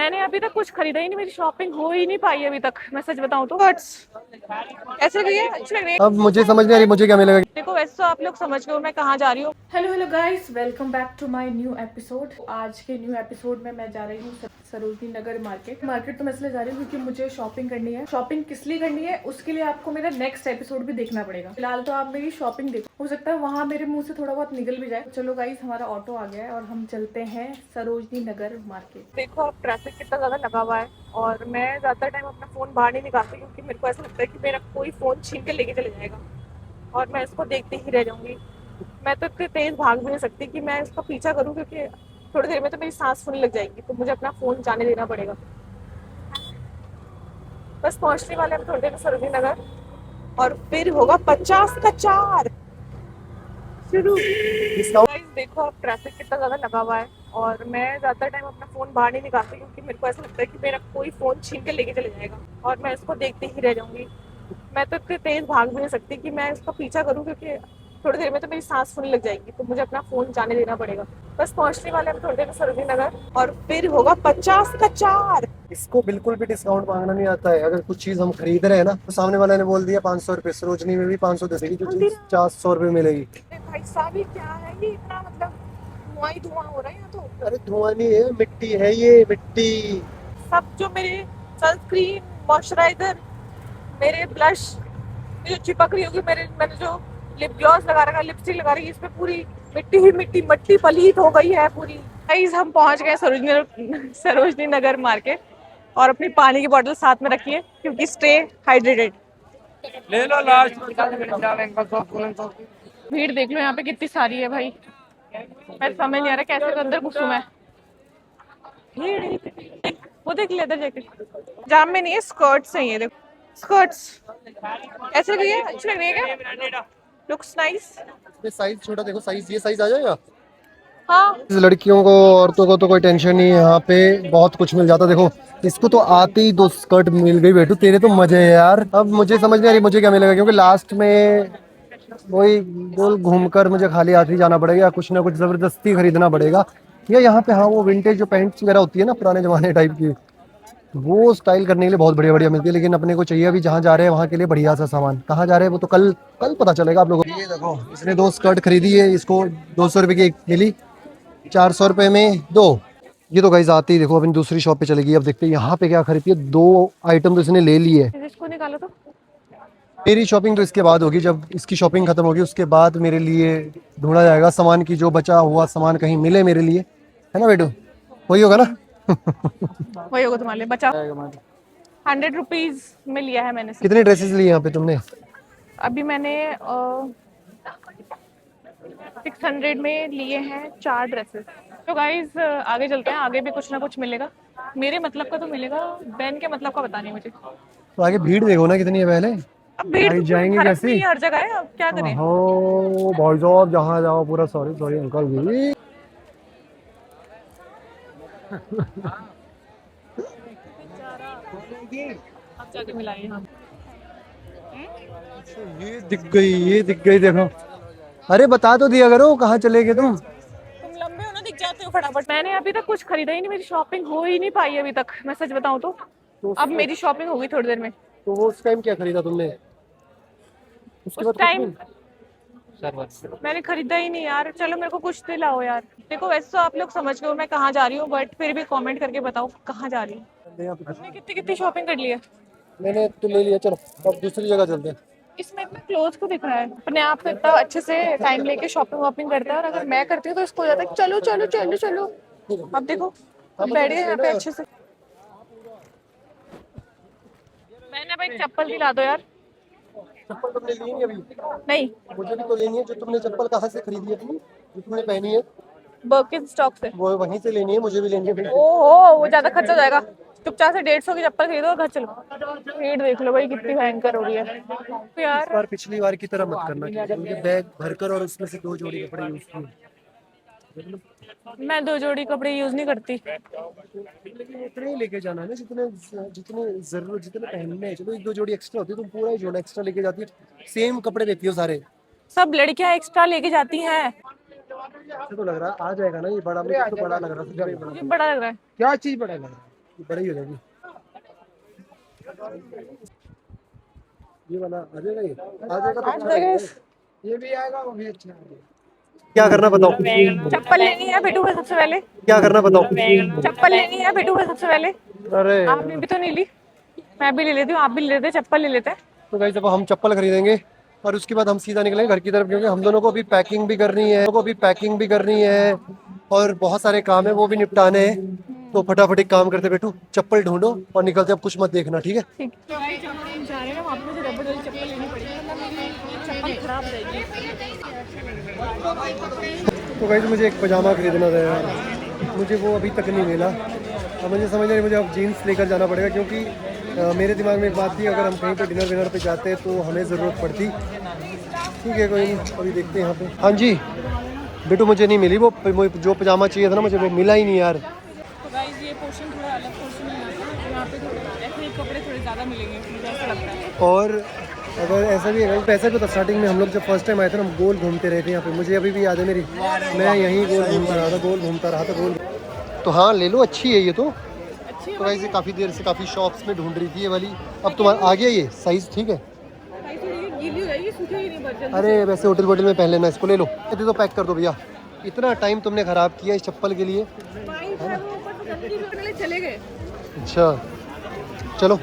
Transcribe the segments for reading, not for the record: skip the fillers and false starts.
मैंने अभी तक कुछ खरीदा ही नहीं, मेरी शॉपिंग हो ही नहीं पाई अभी तक, मैं सच बताऊं तो। बट्स ऐसे लग रही है, अच्छी लग रही है। अब मुझे समझ नहीं आ रही मुझे क्या मिलेगा। देखो वैसे तो आप लोग समझ गए हो मैं कहाँ जा रही हूँ। Hello hello guys, welcome back to my new episode. आज के न्यू एपिसोड में मैं जा रही हूँ सरोजनी नगर मार्केट तो मैं इसलिए जा रही हूँ क्योंकि मुझे शॉपिंग करनी है। शॉपिंग किस लिए करनी है उसके लिए आपको मेरा नेक्स्ट एपिसोड भी देखना पड़ेगा। फिलहाल तो आप मेरी शॉपिंग देखो, हो सकता है वहाँ मेरे मुंह से थोड़ा बहुत निकल भी जाए। चलो गाइस, हमारा ऑटो आ गया है और हम चलते हैं सरोजनी नगर मार्केट। देखो अब ट्रैफिक कितना ज्यादा लगा हुआ है और मैं ज्यादा टाइम अपना फोन बाहर नहीं निकालती क्योंकि मेरे को ऐसा लगता है कि मेरा कोई फोन छीन के लेके चले जाएगा और मैं इसको देखती ही रह जाऊंगी। मैं तो इतनी तेज भाग भी नहीं सकती कि मैं इसका पीछा करूं क्योंकि थोड़ी देर में तो मेरी सांस फूलने लग जाएगी, तो मुझे अपना फोन जाने देना पड़ेगा। बस पहुंचने वाले हम थोड़ी देर में सरोजनी नगर और फिर होगा 50 का 4 शुरू। गाइस देखो अब ट्रैफिक कितना ज्यादा लगा हुआ है और मैं ज्यादा टाइम अपना फोन बाहर नहीं निकालती क्योंकि मेरे को ऐसा लगता है कि मेरा कोई फोन छीन के लेके चले जाएगा और मैं इसको देखती ही रह जाऊंगी। मैं तो इतनी तेज भाग भी नहीं सकती कि मैं इसका पीछा करूं क्योंकि थोड़ी देर में तो मेरी सांस फूलने लग जाएगी, तो मुझे अपना फोन जाने देना पड़ेगा। बस पहुंचने वाले हम थोड़ी देर में सरोजनी नगर और फिर होगा 50 का 4। इसको बिल्कुल भी डिस्काउंट मांगना नहीं आता है। अगर कुछ चीज हम खरीद रहे हैं ना तो सामने वाले ने बोल दिया 500 रुपए, सरोजनी में भी 500 दे देगी जो चीज 400 रुपए मिलेगी। भाई साहब ये क्या है, ये इतना मतलब धुआं ही धुआं हो रहा है यहाँ तो। अरे धुआं नहीं है, मिट्टी है, ये मिट्टी। सब जो मेरे सनस्क्रीन, मॉइस्चराइजर, मेरे ब्लश, ये जो चिपक रही होगी, मैंने जो लिप ग्लॉस लगा रखा, लिपस्टिक लगा रही है, इसमें पूरी मिट्टी ही मिट्टी, मट्टी पलीत हो गई है पूरी। गाइस हम पहुंच गए सरोजनी नगर मार्केट और अपनी पानी की बोतल साथ में रखिए क्योंकि स्टे हाइड्रेटेड। ले लो लास्ट। भीड़ देख लो यहाँ पे कितनी सारी है भाई, मैं समझ नहीं आ रहा कैसे अंदर घुसूं मैं। भीड़, वो देख लेदर जैकेट, जाम में नहीं है, स्कर्ट्स हैं ये देखो, स्कर्ट्स ऐसे लग रही है, अच्छी लग रही है क्या? Looks nice. साइज छोटा देखो, साइज ये साइज आ जाएगा। हाँ लड़कियों को, औरतों को तो कोई टेंशन नहीं है, यहाँ पे बहुत कुछ मिल जाता है। देखो इसको तो आते ही 2 स्कर्ट मिल गई बेटू, तेरे तो मजे है यार। अब मुझे समझ नहीं आ रही मुझे क्या मिलेगा क्योंकि लास्ट में वही गोल घूमकर मुझे खाली हाथ ही जाना पड़ेगा, कुछ ना कुछ जबरदस्ती खरीदना पड़ेगा। या यहाँ पे हाँ वो विंटेज जो पैंट्स वगैरह होती है ना पुराने जमाने टाइप की, वो स्टाइल करने के लिए बहुत बढ़िया बढ़िया मिलती है। लेकिन अपने को चाहिए अभी जहाँ जा रहे हैं वहाँ के लिए बढ़िया सा सामान। कहाँ जा रहे हैं वो तो कल कल पता चलेगा आप लोगों को। ये देखो इसने 2 स्कर्ट खरीदी है, इसको 200 रुपए की एक मिली, 400 रुपए में 2। ये तो गाइस आती ही देखो अपनी दूसरी शॉप पे चलेगी। अब देखते हैं यहाँ पे क्या खरीदती है। 2 आइटम तो इसने ले लिए है। इसको निकालो तो। मेरी शॉपिंग तो इसके बाद होगी, जब इसकी शॉपिंग खत्म होगी उसके बाद मेरे लिए ढूंढा जाएगा सामान की, जो बचा हुआ सामान कहीं मिले मेरे लिए, है ना बेटू? वही होगा ना? वही होगा तुम्हारे लिए बचा। 100 रुपीज में लिया है मैंने कितने ड्रेसेस लिए यहाँ पे तुमने? अभी मैंने 600 में लिए हैं 4 ड्रेसेस। तो गाइज आगे चलते हैं, आगे भी कुछ ना कुछ मिलेगा, मेरे मतलब का तो मिलेगा, बैन के मतलब का पता नहीं मुझे। तो आगे भीड़ देखो ना कितनी है पहले। अब भीड़ भाई तो जाएंगे भारत में कैसे? ही हर जगह है, अब क्या करें। हो भाई साहब जहाँ जाओ पूरा, सॉरी सॉरी अंकल जी। अब जाके मिलाइए हम। ये दिख गई, ये दिख गई देखो। अरे बता तो दिया करो कहाँ चले गए तुम। तुम लंबे हो ना, दिख जाते हो फटाफट। मैंने अभी तक कुछ खरीदा ही नहीं, मेरी शॉपिंग हो ही नहीं पाई अभी तक, मैं सच बताऊं तो। अब मेरी शॉपिंग होगी थोड़ी देर में। तो वो उस टाइम क्या खरीदा तुमने? उसके उस बाद कुछ टाइम नहीं? मैंने खरीदा ही नहीं यार। चलो मेरे को कुछ दिलाओ यार। देखो वैसे तो आप लोग समझ गए हो मैं कहाँ जा रही हूँ, बट फिर भी कमेंट करके बताओ कहाँ जा रही हूँ। यहाँ पे तुमने कितनी कितनी शॉपिंग कर ली है? मैंने तो ले लिया, चलो अब दूसरी जगह चलते हैं। इसमें इतना क्लोज को दिख रहा है, अपने आप को इतना अच्छे से टाइम लेके शॉपिंग वॉपिंग करता है, और अगर मैं करती हूँ तो इसको हो जाता है चलो चलो चलो चलो। अब देखो अब बैठ गए यहाँ पे अच्छे से। मैंने भाई चप्पल दिला दो यार। चप्पल तुमने ली नहीं अभी? नहीं, मुझे भी तो लेनी है। जो तुमने चप्पल कहाँ से खरीदी है अपनी, जो तुमने पहनी है? बर्किन स्टॉक से। वो वहीं से लेनी है, मुझे भी लेनी है फिर। ओहो वो ज्यादा खर्चा हो जाएगा, चुपचाप से 150 की चप्पल खरीदो और घर चलो। भीड़ देख लो भाई कितनी भयंकर हो रही है तो इस यार। बार पिछली बार की तरह मत करना कि तुमने बैग भरकर और उसमें से 2 जोड़ी कपड़े यूज किए। मैं 2 जोड़ी कपड़े यूज नहीं करती। लेकिन उतने ही लेके जाना है ना जितने जितने जरूरत, जितने पहनने हैं। चलो 1-2 जोड़ी एक्स्ट्रा होती है, तुम पूरा ही जोड़ा एक्स्ट्रा लेके जाती है, सेम कपड़े देती हो सारे। सब लड़कियां एक्स्ट्रा लेके जाती हैं। मुझे तो लग रहा है आ जाएगा ना ये बड़ा, मुझे तो बड़ा लग रहा है, मुझे बड़ा लग रहा है। क्या चीज बड़ा लग रहा है? बड़ी हो जाएगी। ये वाला आ जाएगा, ये आ जाएगा तो अच्छा लगेगा। ये भी आएगा, वो भी अच्छा है। क्या करना बताओ? चप्पल लेनी है बेटू को सबसे पहले। क्या करना बताओ? चप्पल लेनी है बेटू को सबसे पहले। अरे आपने भी तो नहीं ली, मैं भी ले लेती हूँ, आप भी ले लेते, चप्पल ले लेते हैं। तो गाइस अब हम चप्पल खरीदेंगे और उसके बाद हम सीधा निकलेंगे घर की तरफ, क्योंकि हम दोनों को भी पैकिंग भी करनी है और बहुत सारे काम है वो भी निपटाने हैं। तो फटाफट एक काम करते बेटू, चप्पल ढूंढो और निकलते, अब कुछ मत देखना, ठीक है? ठीक। तो भाई जब हम जा रहे हैं ना वहाँ पे मुझे रबड़ वाली चप्पल लेनी पड़ेगी, वरना मेरी चप्पल खराब हो जाएगी। तो गाइस मुझे एक पजामा खरीदना था यार, मुझे वो अभी तक नहीं मिला। अब मुझे समझ नहीं, मुझे अब जीन्स लेकर जाना पड़ेगा, क्योंकि मेरे दिमाग में एक बात थी, अगर हम कहीं पे डिनर विनर पे जाते हैं तो हमें ज़रूरत पड़ती। ठीक है कोई नहीं, अभी देखते हैं यहाँ पे। हाँ जी बेटू, मुझे नहीं मिली वो जो पजामा चाहिए था ना, मुझे वो मिला ही नहीं यार। तो गाइस ये पोर्शन थोड़ा अलग पोर्शन है यहाँ पे थोड़े ऐसे कपड़े थोड़े ज़्यादा मिलेंगे, मुझे ऐसा लगता है। और अगर ऐसा भी है, पैसा भी तो स्टार्टिंग में हम लोग जब फर्स्ट टाइम आए थे ना, हम गोल घूमते रहे थे यहाँ पे, मुझे अभी भी याद है मेरी, मैं यहीं गोल घूमता रहा था। तो हाँ ले लो, अच्छी है ये तो। तो वैसे काफ़ी देर से काफ़ी शॉप्स में ढूंढ रही थी ये वाली, अब तुम्हारा आ गया ये साइज़, ठीक है? अरे वैसे होटल वोटल में पहन लेना, इसको ले लो, ये तो पैक कर दो भैया। इतना टाइम तुमने ख़राब किया इस चप्पल के लिए, चले गए। अच्छा चलो,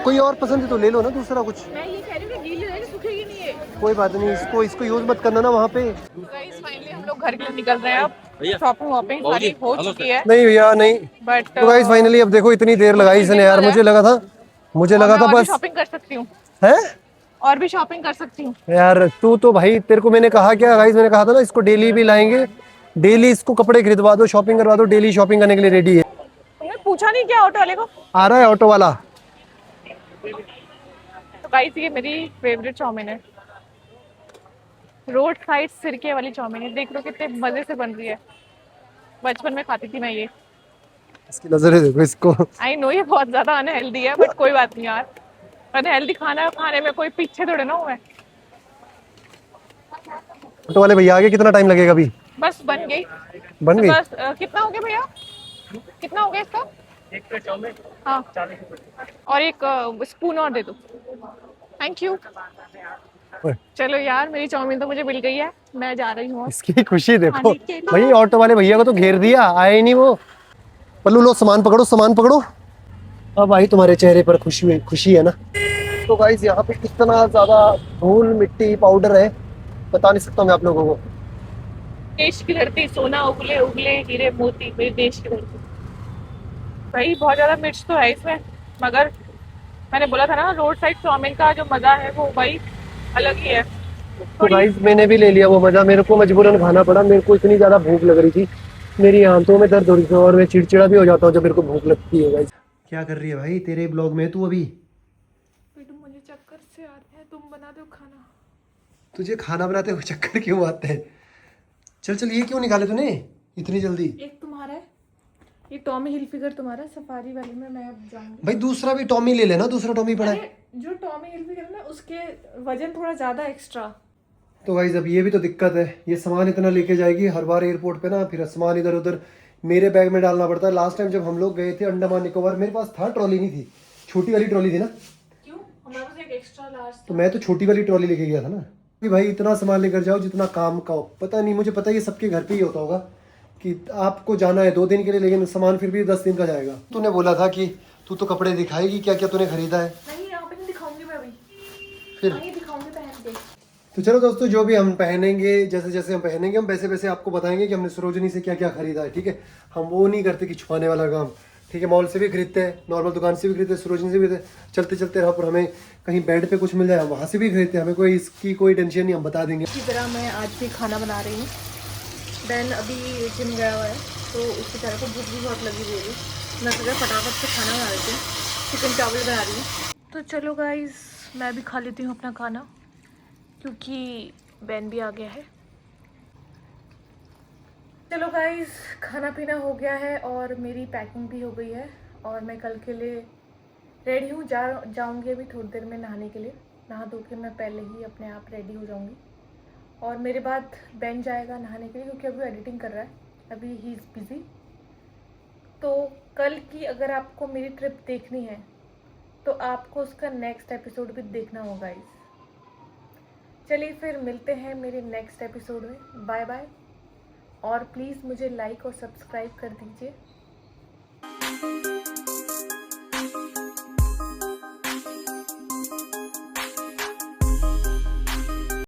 कोई और पसंद है तो ले लो ना दूसरा कुछ। मैं ये कह रही हूँ कि गीली रहेगी, सूखेगी नहीं है। कोई बात नहीं, इसको यूज़ मत करना ना वहाँ पे। गाइस फाइनली हम लोग घर के लिए निकल रहे हैं, अब शॉपिंग वॉपिंग सारी हो चुकी है। नहीं भैया नहीं, बट तो गाइस फाइनली अब देखो इतनी देर लगाई इसने यार, मुझे लगा था बस शॉपिंग कर सकती हूँ, है और भी शॉपिंग कर सकती हूँ यार। तू तो भाई, तेरे को मैंने कहा क्या गाइस, मैंने कहा था ना इसको डेली भी लाएंगे, डेली इसको कपड़े खरीदवा दो, शॉपिंग करवा दो, डेली शॉपिंग करने के लिए रेडी है। तुमने पूछा नहीं क्या ऑटो वाले को? आ रहा है ऑटो वाला। तो गाइस ये मेरी फेवरेट चाउमीन है, रोड साइड सिरके वाली चाउमीन है, देख लो कितने मजे से बन रही है। बचपन में खाती थी मैं ये। इसकी नजर है देखो इसको। आई नो ये बहुत ज्यादा अनहेल्दी है, बट कोई बात नहीं यार, अनहेल्दी खाना खाने में कोई पीछे थोड़े ना हुआ है। ऑटो वाले भैया आगे, कितना टाइम लगेगा अभी? बस बन गई। बन तो गई? बस कितना हो गया भैया, कितना हो गया इसका? एक प्लेट चाउमीन, हाँ, और एक स्पून और दे दो, थैंक यू। चलो यार मेरी चाउमीन तो मुझे मिल गई है, मैं जा रही हूँ। इसकी खुशी देखो भाई, ऑटो वाले भैया को तो घेर दिया, आए नहीं वो। पल्लू लो सामान पकड़ो, सामान पकड़ो। अब भाई तुम्हारे चेहरे पर खुशी है ना। तो गाइस यहाँ पे कितना ज्यादा धूल मिट्टी पाउडर है, बता नहीं सकता मैं आप लोगों को। देश की धरती सोना उगले उगले हीरे मोती, मेरे देश की धरती। भाई बहुत ज्यादा मिर्च तो है इसमें, मगर मैंने बोला था ना रोड साइड चाउमीन का जो मजा है वो भाई अलग ही है। तो गाइस मैंने भी ले लिया वो मजा, मेरे को मजबूरन खाना पड़ा, मेरे को इतनी ज्यादा भूख लग रही थी, मेरी आंतों में दर्द हो रही थी और मैं चिड़चिड़ा भी हो जाता हूँ जब मेरे को भूख लगती है। गाइस क्या कर रही है भाई, तेरे ब्लॉग में तू अभी? मुझे चक्कर से आते हैं, तुम बना दो खाना। तुझे खाना बनाते हुए चक्कर क्यों आते हैं? चल चल, ये क्यों निकाले तूने इतनी जल्दी? एक तुम्हारा है, ये टॉमी हिलफिगर तुम्हारा सफारी वाले में, मैं अब जाऊंगी। भाई दूसरा भी टॉमी ले लेना, दूसरा टॉमी पड़ा है। जो टॉमी हिलफिगर है ना उसके वजन थोड़ा ज्यादा एक्स्ट्रा। तो गाइस अब ये भी तो दिक्कत है, ये सामान इतना लेके जाएगी हर बार एयरपोर्ट पे ना, फिर सामान इधर उधर मेरे बैग में डालना पड़ता है। लास्ट टाइम जब हम लोग गए थे अंडमान निकोबार, मेरे पास था ट्रॉली, नहीं थी, छोटी वाली ट्रॉली थी ना। क्यों? हमारे पास एक एक्स्ट्रा लार्ज तो मैं तो छोटी वाली ट्रॉली लेके गया था ना कि भाई इतना सामान लेकर जाओ जितना काम का हो। पता नहीं, मुझे पता है ये सबके घर पे ही होता होगा कि आपको जाना है 2 दिन के लिए, लेकिन सामान फिर भी 10 दिन का जाएगा। तूने बोला था कि तू तो कपड़े दिखाएगी, क्या क्या तूने खरीदा है? नहीं यहाँ पे नहीं दिखाऊंगी मैं अभी, फिर दिखाऊंगी पहन के। तो चलो दोस्तों, जो भी हम पहनेंगे, जैसे जैसे हम पहनेंगे, हम वैसे वैसे आपको बताएंगे कि हमने सरोजनी से क्या क्या खरीदा है, ठीक है? हम वो नहीं करते कि छुपाने वाला काम, ठीक है? मॉल से भी खरीदते हैं, नॉर्मल दुकान से भी खरीदते हैं, सरोजनी से भी खरीदते हैं, चलते चलते यहाँ पर हमें कहीं बेड पे कुछ मिल जाए हम वहाँ से भी खरीदते हैं, हमें कोई इसकी कोई टेंशन नहीं, हम बता देंगे। इसी तरह मैं आज भी खाना बना रही हूँ। देन अभी जिम गया हुआ है तो उसकी तरह को भूख भी बहुत लगी हुई है, मैं सोचा फटाफट से खाना बना लेती हूँ, चिकन चावल बना रही हूँ। तो चलो गाइस मैं भी खा लेती हूँ अपना खाना, क्योंकि बैन भी आ गया है। चलो गाइस खाना पीना हो गया है और मेरी पैकिंग भी हो गई है और मैं कल के लिए रेडी हूँ। जाऊँगी अभी थोड़ी देर में नहाने के लिए, नहा धो के मैं पहले ही अपने आप रेडी हो जाऊँगी और मेरे बाद बैन जाएगा नहाने के लिए, क्योंकि अभी एडिटिंग कर रहा है, अभी ही इज़ बिज़ी। तो कल की अगर आपको मेरी ट्रिप देखनी है तो आपको उसका नेक्स्ट एपिसोड भी देखना होगा गाइस। चलिए फिर मिलते हैं मेरे नेक्स्ट एपिसोड में। बाय बाय, और प्लीज़ मुझे लाइक और सब्सक्राइब कर दीजिए।